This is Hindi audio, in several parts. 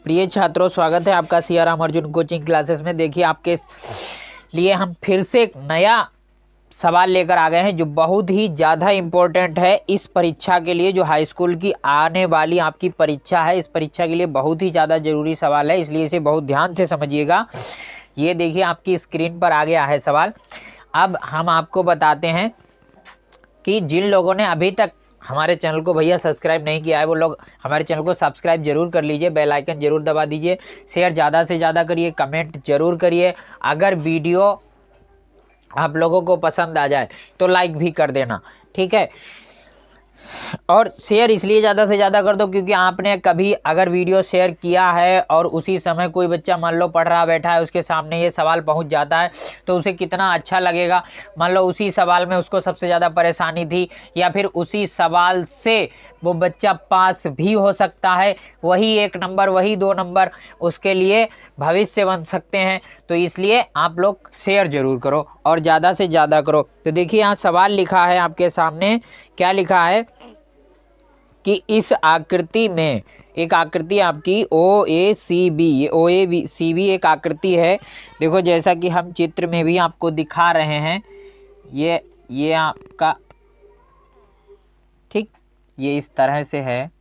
प्रिय छात्रों, स्वागत है आपका सियाराम अर्जुन कोचिंग क्लासेस में। देखिए, आपके लिए हम फिर से एक नया सवाल लेकर आ गए हैं जो बहुत ही ज़्यादा इम्पोर्टेंट है इस परीक्षा के लिए। जो हाई स्कूल की आने वाली आपकी परीक्षा है, इस परीक्षा के लिए बहुत ही ज़्यादा ज़रूरी सवाल है, इसलिए इसे बहुत ध्यान से समझिएगा। ये देखिए, आपकी स्क्रीन पर आ गया है सवाल। अब हम आपको बताते हैं कि जिन लोगों ने अभी तक हमारे चैनल को भैया सब्सक्राइब नहीं किया है, वो लोग हमारे चैनल को सब्सक्राइब जरूर कर लीजिए, बेल आइकन जरूर दबा दीजिए, शेयर ज़्यादा से ज़्यादा करिए, कमेंट जरूर करिए। अगर वीडियो आप लोगों को पसंद आ जाए तो लाइक भी कर देना, ठीक है। और शेयर इसलिए ज़्यादा से ज़्यादा कर दो क्योंकि आपने कभी अगर वीडियो शेयर किया है और उसी समय कोई बच्चा मान लो पढ़ रहा बैठा है, उसके सामने ये सवाल पहुंच जाता है तो उसे कितना अच्छा लगेगा। मान लो उसी सवाल में उसको सबसे ज़्यादा परेशानी थी या फिर उसी सवाल से वो बच्चा पास भी हो सकता है, वही 1 नंबर वही 2 नंबर उसके लिए भविष्य बन सकते हैं। तो इसलिए आप लोग शेयर जरूर करो और ज़्यादा से ज़्यादा करो। तो देखिए, यहाँ सवाल लिखा है आपके सामने। क्या लिखा है कि इस आकृति में एक आकृति आपकी OACB, ये OACB एक आकृति है। देखो, जैसा कि हम चित्र में भी आपको दिखा रहे हैं, ये आपका ठीक ये इस तरह से है।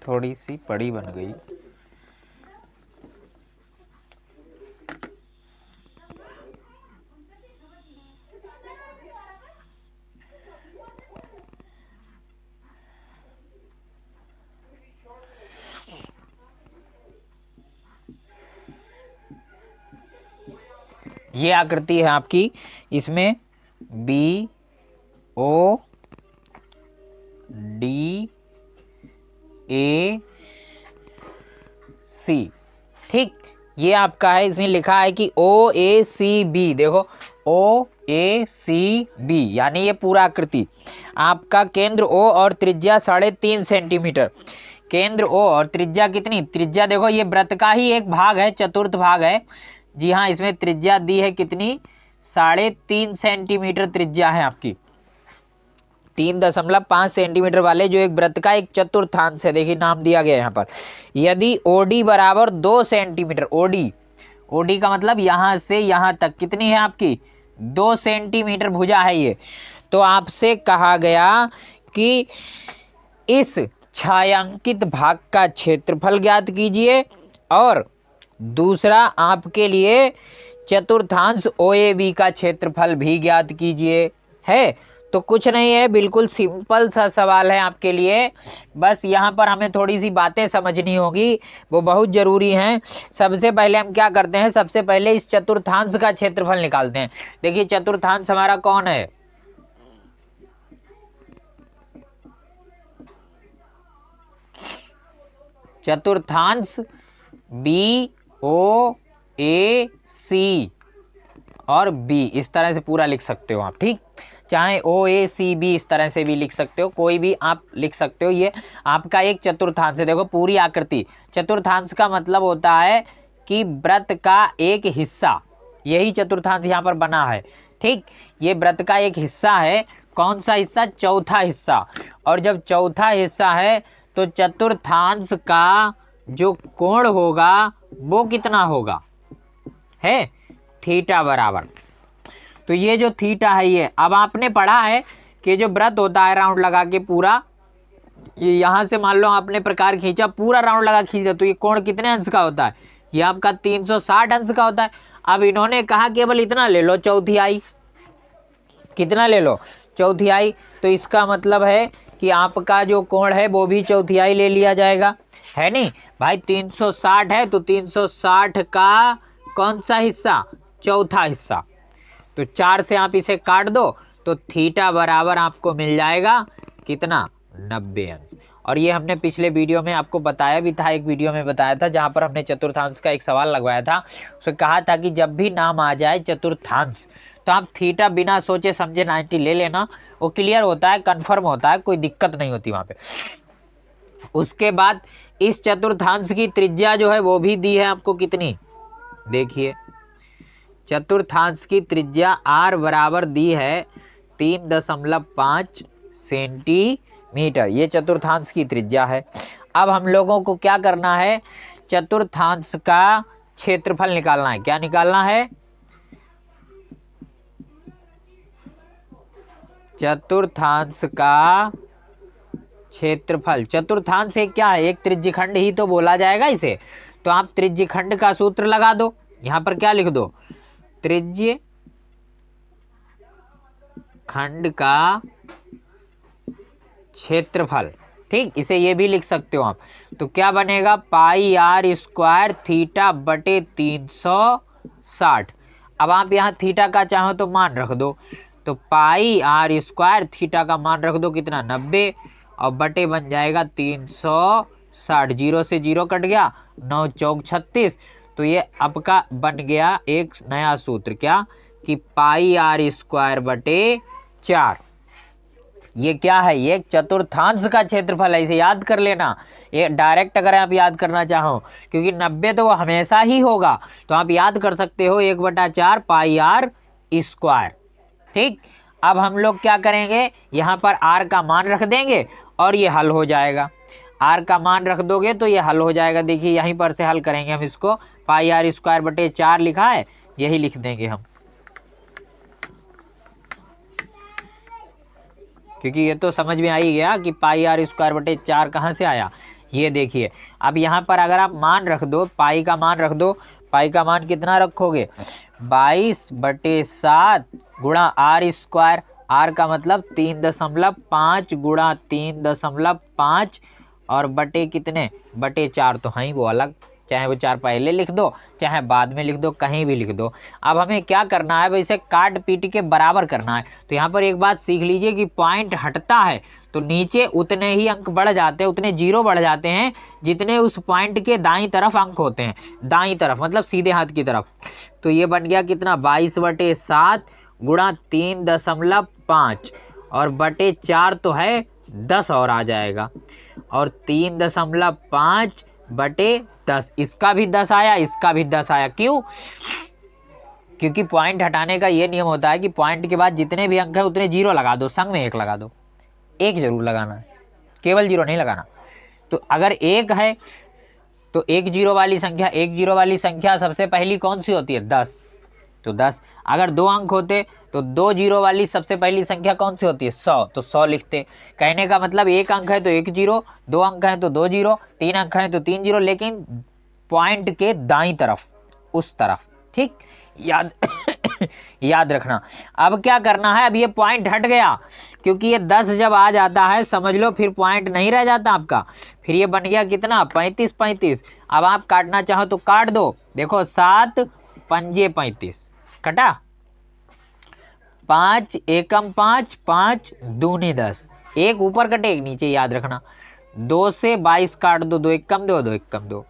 थोड़ी सी बड़ी बन गई। ये आकृति है आपकी, इसमें BOD AC, ठीक, ये आपका है। इसमें लिखा है कि OACB, देखो OACB यानी ये पूरा आकृति आपका केंद्र O और त्रिज्या 3.5 सेंटीमीटर। केंद्र O और त्रिज्या कितनी? त्रिज्या देखो, ये वृत्त का ही एक भाग है, चतुर्थ भाग है। जी हाँ, इसमें त्रिज्या दी है कितनी? 3.5 सेंटीमीटर त्रिज्या है आपकी। 3.5 सेंटीमीटर वाले जो एक वृत्त का एक चतुर्थांश है, देखिए नाम दिया गया है यहाँ पर। यदि OD बराबर 2 सेंटीमीटर, OD का मतलब यहाँ से यहाँ तक कितनी है आपकी? 2 सेंटीमीटर भुजा है ये। तो आपसे कहा गया कि इस छायांकित भाग का क्षेत्रफल ज्ञात कीजिए और दूसरा आपके लिए चतुर्थांश OAB का क्षेत्रफल भी ज्ञात कीजिए। है तो कुछ नहीं है, बिल्कुल सिंपल सा सवाल है आपके लिए। बस यहाँ पर हमें थोड़ी सी बातें समझनी होगी, वो बहुत ज़रूरी हैं। सबसे पहले हम क्या करते हैं, सबसे पहले इस चतुर्थांश का क्षेत्रफल निकालते हैं। देखिए, चतुर्थांश हमारा कौन है? चतुर्थांश BOAC और B, इस तरह से पूरा लिख सकते हो आप, ठीक। चाहे OACB इस तरह से भी लिख सकते हो, कोई भी आप लिख सकते हो। ये आपका एक चतुर्थांश है। देखो, पूरी आकृति, चतुर्थांश का मतलब होता है कि वृत्त का एक हिस्सा, यही चतुर्थांश यहाँ पर बना है, ठीक। ये वृत्त का एक हिस्सा है। कौन सा हिस्सा? चौथा हिस्सा। और जब चौथा हिस्सा है तो चतुर्थांश का जो कोण होगा वो कितना होगा? है थीटा बराबर। तो ये जो थीटा है, ये अब आपने पढ़ा है कि जो वृत्त होता है राउंड लगा के पूरा, ये यहाँ से मान लो आपने प्रकार खींचा, पूरा राउंड लगा खींचा, तो ये कोण कितने अंश का होता है? ये आपका 360 अंश का होता है। अब इन्होंने कहा केवल इतना ले लो, चौथाई। कितना ले लो? चौथाई। तो इसका मतलब है कि आपका जो कोण है वो भी चौथाई ले लिया जाएगा, है नहीं भाई? 360 है तो 360 का कौन सा हिस्सा? चौथा हिस्सा। तो 4 से आप इसे काट दो तो थीटा बराबर आपको मिल जाएगा कितना? 90 अंश। और ये हमने पिछले वीडियो में आपको बताया भी था, एक वीडियो में बताया था जहाँ पर हमने चतुर्थांश का एक सवाल लगवाया था। उसमें कहा था कि जब भी नाम आ जाए चतुर्थांश तो आप थीटा बिना सोचे समझे 90 ले लेना, वो क्लियर होता है, कंफर्म होता है, कोई दिक्कत नहीं होती वहाँ पे। उसके बाद इस चतुर्थांश की त्रिज्या जो है वो भी दी है आपको कितनी? देखिए, चतुर्थांश की त्रिज्या R बराबर दी है 3.5 सेंटीमीटर। मीटर, ये चतुर्थांश की त्रिज्या है। अब हम लोगों को क्या करना है, चतुर्थांश का क्षेत्रफल निकालना है। क्या निकालना है, चतुर्थांश का क्षेत्रफल। चतुर्थांश एक क्या है, एक त्रिज्यखंड ही तो बोला जाएगा इसे। तो आप त्रिज्यखंड का सूत्र लगा दो, यहां पर क्या लिख दो, त्रिज्य खंड का क्षेत्रफल। ठीक, इसे ये भी लिख सकते हो आप। तो क्या बनेगा, पाई आर स्क्वायर थीटा बटे 360। अब आप यहाँ थीटा का चाहो तो मान रख दो, तो पाई आर स्क्वायर थीटा का मान रख दो कितना, 90, और बटे बन जाएगा 360। जीरो से जीरो कट गया, 9 चौक 36। तो ये आपका बन गया एक नया सूत्र, क्या, कि पाई आर स्क्वायर बटे 4। ये क्या है, ये चतुर्थांश का क्षेत्रफल है, इसे याद कर लेना। ये डायरेक्ट अगर आप याद करना चाहो, क्योंकि 90 तो वो हमेशा ही होगा, तो आप याद कर सकते हो 1/4 पाई आर स्क्वायर। ठीक, अब हम लोग क्या करेंगे, यहाँ पर आर का मान रख देंगे और ये हल हो जाएगा। आर का मान रख दोगे तो ये हल हो जाएगा। देखिए यहीं पर से हल करेंगे हम इसको, पाई आर स्क्वायर बटे 4 लिखा है, यही लिख देंगे हम, क्योंकि ये तो समझ में आ ही गया कि पाई आर स्क्वायर बटे 4 कहाँ से आया। ये देखिए, अब यहाँ पर अगर आप मान रख दो, पाई का मान रख दो, पाई का मान कितना रखोगे, 22/7 गुणा आर स्क्वायर। आर का मतलब 3.5 गुणा 3.5 और बटे कितने, बटे 4 तो हैं वो अलग, चाहे वो 4 पहले लिख दो चाहे बाद में लिख दो, कहीं भी लिख दो। अब हमें क्या करना है, वैसे काट पीट के बराबर करना है। तो यहाँ पर एक बात सीख लीजिए कि पॉइंट हटता है तो नीचे उतने ही अंक बढ़ जाते हैं, उतने जीरो बढ़ जाते हैं जितने उस पॉइंट के दाईं तरफ अंक होते हैं, दाईं तरफ मतलब सीधे हाथ की तरफ। तो ये बन गया कितना, 22/7 गुणा 3.5 और बटे 4 तो है 10 और आ जाएगा, और 3.5 बटे 10, इसका भी 10 आया, इसका भी 10 आया। क्यों, क्योंकि पॉइंट हटाने का ये नियम होता है कि पॉइंट के बाद जितने भी अंक है उतने जीरो लगा दो, संग में एक लगा दो, एक जरूर लगाना है, केवल जीरो नहीं लगाना। तो अगर एक है तो एक जीरो वाली संख्या, एक जीरो वाली संख्या सबसे पहली कौन सी होती है, 10, तो 10। अगर 2 अंक होते तो 2 जीरो वाली सबसे पहली संख्या कौन सी होती है, 100, तो 100 लिखते। कहने का मतलब एक अंक है तो एक जीरो, 2 अंक है तो 2 जीरो, 3 अंक है तो 3 जीरो, लेकिन पॉइंट के दाईं तरफ, उस तरफ। ठीक, याद याद रखना। अब क्या करना है, अब ये पॉइंट हट गया, क्योंकि ये 10 जब आ जाता है समझ लो फिर पॉइंट नहीं रह जाता आपका, फिर ये बन गया कितना, 35। अब आप काटना चाहो तो काट दो, देखो 7 पंजे 35 कटा, 5 एकम 5, 5 दूनी 10, एक ऊपर कटे एक नीचे, याद रखना। 2 से 22 काट दो, 2 एकम 2, 2 एकम 2,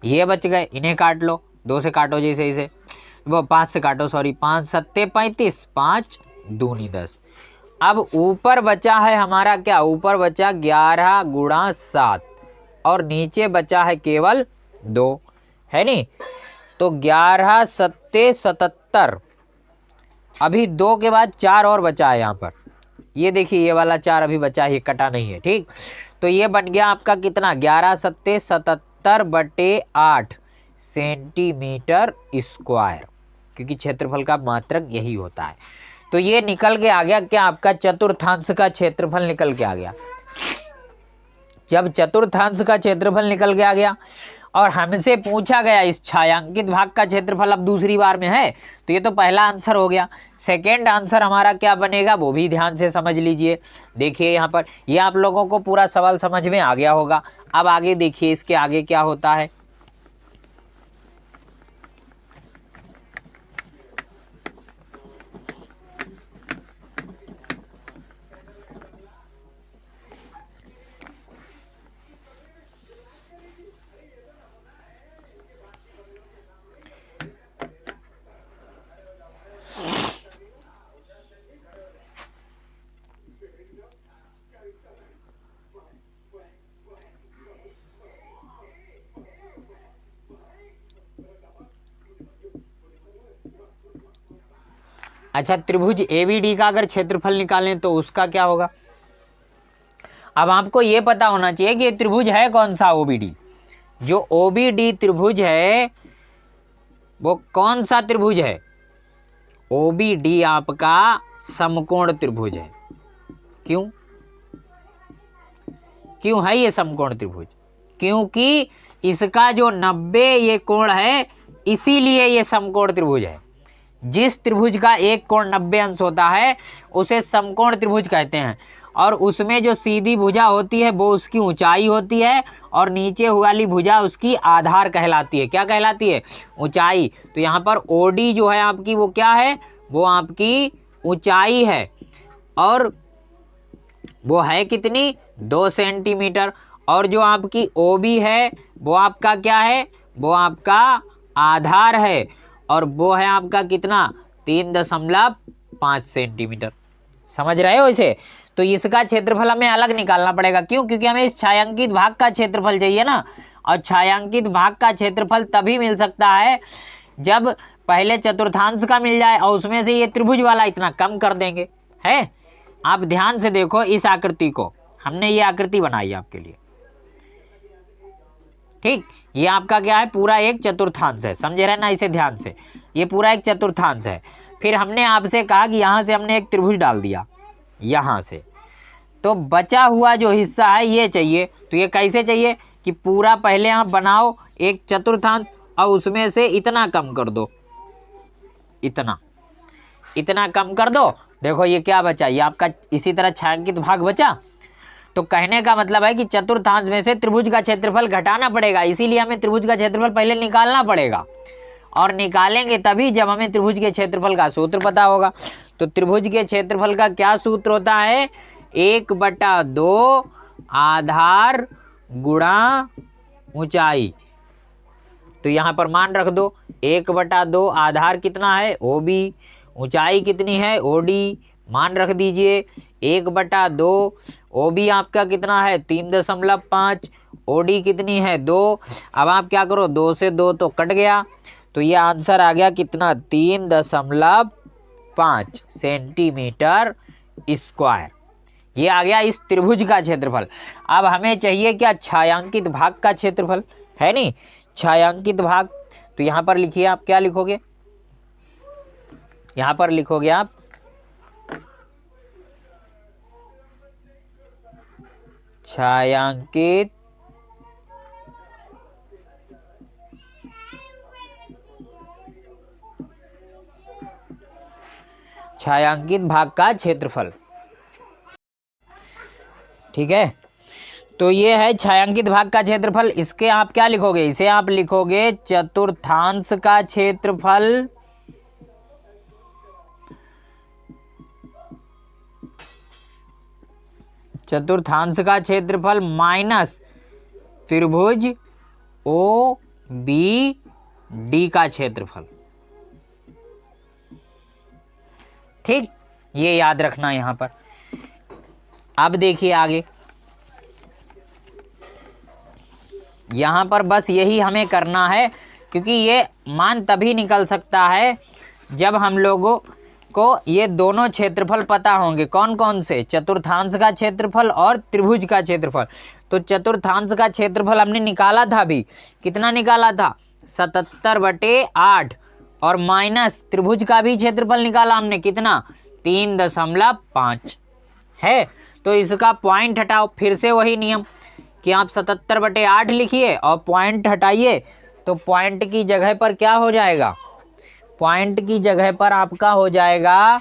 ये बच गए, इन्हें काट लो, 2 से काटो जैसे इसे, वो 5 से काटो, सॉरी, 5 सत्ते 35, 5 दूनी 10। अब ऊपर बचा है हमारा क्या, ऊपर बचा 11 गुणा 7 और नीचे बचा है केवल 2, है नहीं। तो 11 सत्ते 77, अभी 2 के बाद 4 और बचा है यहाँ पर, ये देखिए ये वाला 4 अभी बचा है, कटा नहीं है। ठीक, तो ये बन गया आपका कितना, 11 सत्ते 77 बटे 8 सेंटीमीटर स्क्वायर, क्योंकि क्षेत्रफल का मात्रक यही होता है। तो ये निकल के आ गया क्या, आपका चतुर्थांश का क्षेत्रफल निकल के आ गया। जब चतुर्थांश का क्षेत्रफल निकल के आ गया और हमसे पूछा गया इस छायांकित भाग का क्षेत्रफल अब दूसरी बार में है, तो ये तो पहला आंसर हो गया। सेकेंड आंसर हमारा क्या बनेगा वो भी ध्यान से समझ लीजिए। देखिए यहाँ पर ये आप लोगों को पूरा सवाल समझ में आ गया होगा। अब आगे देखिए इसके आगे क्या होता है। अच्छा, त्रिभुज एबीडी का अगर क्षेत्रफल निकालें तो उसका क्या होगा। अब आपको ये पता होना चाहिए कि ये त्रिभुज है कौन सा, ओबीडी। जो ओबीडी त्रिभुज है वो कौन सा त्रिभुज है? ओबीडी आपका समकोण त्रिभुज है। क्यों क्यों है ये समकोण त्रिभुज? क्योंकि इसका जो 90 ये कोण है, इसीलिए ये समकोण त्रिभुज है। जिस त्रिभुज का एक कोण 90 अंश होता है उसे समकोण त्रिभुज कहते हैं, और उसमें जो सीधी भुजा होती है वो उसकी ऊंचाई होती है, और नीचे वाली भुजा उसकी आधार कहलाती है। क्या कहलाती है? ऊंचाई। तो यहाँ पर ओडी जो है आपकी वो क्या है? वो आपकी ऊंचाई है, और वो है कितनी? 2 सेंटीमीटर। और जो आपकी ओबी है वो आपका क्या है? वो आपका आधार है, और वो है आपका कितना? 3.5 सेंटीमीटर। समझ रहे हो इसे? तो इसका क्षेत्रफल हमें अलग निकालना पड़ेगा। क्यों? क्योंकि हमें इस छायांकित भाग का क्षेत्रफल चाहिए ना, और छायांकित भाग का क्षेत्रफल तभी मिल सकता है जब पहले चतुर्थांश का मिल जाए और उसमें से ये त्रिभुज वाला इतना कम कर देंगे। है, आप ध्यान से देखो इस आकृति को, हमने ये आकृति बनाई आपके लिए। ठीक, ये आपका क्या है? पूरा एक चतुर्थांश है। समझे रहे ना इसे ध्यान से? ये पूरा एक चतुर्थांश है। फिर हमने आपसे कहा कि यहाँ से हमने एक त्रिभुज डाल दिया, यहाँ से, तो बचा हुआ जो हिस्सा है ये चाहिए। तो ये कैसे चाहिए? कि पूरा पहले आप बनाओ एक चतुर्थांश और उसमें से इतना कम कर दो, इतना कम कर दो। देखो ये क्या बचा? ये आपका इसी तरह छायांकित भाग बचा। तो कहने का मतलब है कि चतुर्थांश में से त्रिभुज का क्षेत्रफल घटाना पड़ेगा, इसीलिए हमें त्रिभुज का क्षेत्रफल पहले निकालना पड़ेगा, और निकालेंगे तभी जब हमें त्रिभुज के क्षेत्रफल का सूत्र पता होगा। तो त्रिभुज के क्षेत्रफल का क्या सूत्र होता है? 1/2 आधार गुणा ऊंचाई। तो यहाँ पर मान रख दो 1/2 आधार कितना है? ओबी। ऊंचाई कितनी है? ओडी। मान रख दीजिए 1/2। ओबी आपका कितना है? 3.5। ओडी कितनी है? 2। अब आप क्या करो, 2 से 2 तो कट गया, तो ये आंसर आ गया कितना? 3.5 सेंटीमीटर स्क्वायर। ये आ गया इस त्रिभुज का क्षेत्रफल। अब हमें चाहिए क्या? छायांकित भाग का क्षेत्रफल, है नहीं? छायांकित भाग। तो यहाँ पर लिखिए, आप क्या लिखोगे? यहाँ पर लिखोगे आप छायांकित भाग का क्षेत्रफल। ठीक है, तो ये है छायांकित भाग का क्षेत्रफल। इसके आप क्या लिखोगे? इसे आप लिखोगे चतुर्थांश का क्षेत्रफल माइनस त्रिभुज ओ बी डी का क्षेत्रफल। ठीक, ये याद रखना यहां पर। अब देखिए आगे, यहां पर बस यही हमें करना है, क्योंकि ये मान तभी निकल सकता है जब हम लोगों को ये दोनों क्षेत्रफल पता होंगे। कौन कौन से? चतुर्थांश का क्षेत्रफल और त्रिभुज का क्षेत्रफल। तो चतुर्थांश का क्षेत्रफल हमने निकाला था अभी, कितना निकाला था? 77/8, और माइनस त्रिभुज का भी क्षेत्रफल निकाला हमने, कितना? 3.5 है। तो इसका पॉइंट हटाओ, फिर से वही नियम कि आप 77/8 लिखिए और पॉइंट हटाइए, तो पॉइंट की जगह पर क्या हो जाएगा? पॉइंट की जगह पर आपका हो जाएगा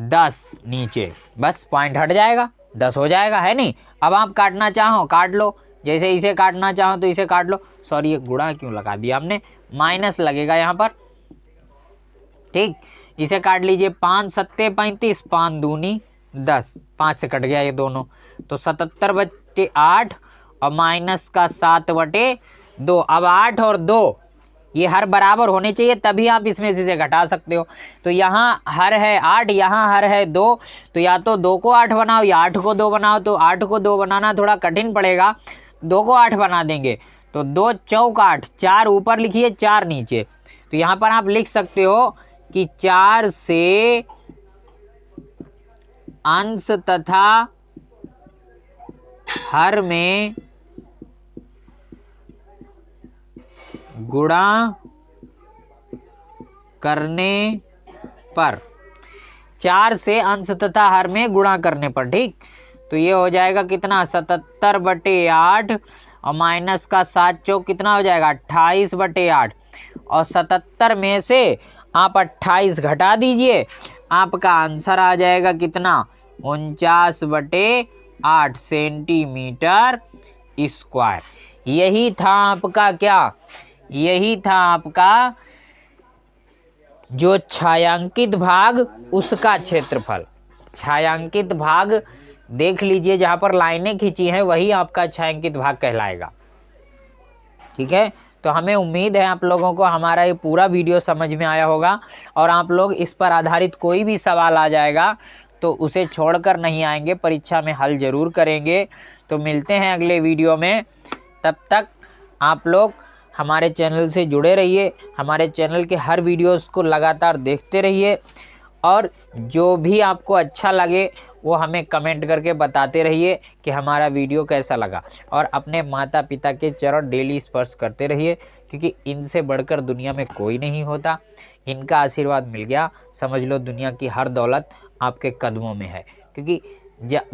10 नीचे, बस पॉइंट हट जाएगा, 10 हो जाएगा, है नहीं? अब आप काटना चाहो काट लो, जैसे इसे काटना चाहो तो इसे काट लो। सॉरी, ये गुणा क्यों लगा दिया हमने? माइनस लगेगा यहाँ पर। ठीक, इसे काट लीजिए। 5 सत्ते 35, 5 दूनी 10, 5 से कट गया ये दोनों, तो 77/8 और माइनस का 7/2। अब 8 और 2 ये हर बराबर होने चाहिए, तभी आप इसमें से घटा सकते हो। तो यहाँ हर है 8, यहाँ हर है 2, तो या तो 2 को 8 बनाओ या 8 को 2 बनाओ। तो 8 को 2 बनाना थोड़ा कठिन पड़ेगा, 2 को 8 बना देंगे। तो 2 चौक 8, 4 ऊपर लिखिए 4 नीचे। तो यहाँ पर आप लिख सकते हो कि 4 से अंश तथा हर में गुणा करने पर, 4 से अंश तथा हर में गुणा करने पर, ठीक। तो ये हो जाएगा कितना, 77/8 और माइनस का 7 चौक कितना हो जाएगा, 28/8 और 77 में से आप 28 घटा दीजिए, आपका आंसर आ जाएगा कितना, 49/8 सेंटीमीटर स्क्वायर। यही था आपका क्या, यही था आपका जो छायांकित भाग उसका क्षेत्रफल। छायांकित भाग देख लीजिए, जहां पर लाइनें खींची हैं वही आपका छायांकित भाग कहलाएगा, ठीक है। तो हमें उम्मीद है आप लोगों को हमारा ये पूरा वीडियो समझ में आया होगा और आप लोग इस पर आधारित कोई भी सवाल आ जाएगा तो उसे छोड़कर नहीं आएंगे, परीक्षा में हल जरूर करेंगे। तो मिलते हैं अगले वीडियो में, तब तक आप लोग हमारे चैनल से जुड़े रहिए, हमारे चैनल के हर वीडियोस को लगातार देखते रहिए और जो भी आपको अच्छा लगे वो हमें कमेंट करके बताते रहिए कि हमारा वीडियो कैसा लगा। और अपने माता पिता के चरण डेली स्पर्श करते रहिए, क्योंकि इनसे बढ़कर दुनिया में कोई नहीं होता। इनका आशीर्वाद मिल गया, समझ लो दुनिया की हर दौलत आपके कदमों में है, क्योंकि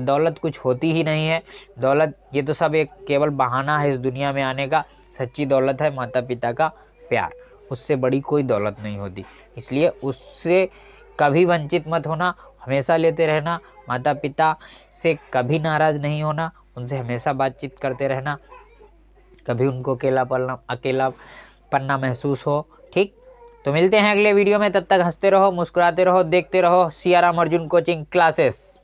दौलत कुछ होती ही नहीं है। दौलत ये तो सब एक केवल बहाना है इस दुनिया में आने का। सच्ची दौलत है माता पिता का प्यार, उससे बड़ी कोई दौलत नहीं होती। इसलिए उससे कभी वंचित मत होना, हमेशा लेते रहना। माता पिता से कभी नाराज़ नहीं होना, उनसे हमेशा बातचीत करते रहना, कभी उनको अकेला पन्ना महसूस हो, ठीक। तो मिलते हैं अगले वीडियो में, तब तक हंसते रहो, मुस्कुराते रहो, देखते रहो सियाराम अर्जुन कोचिंग क्लासेस।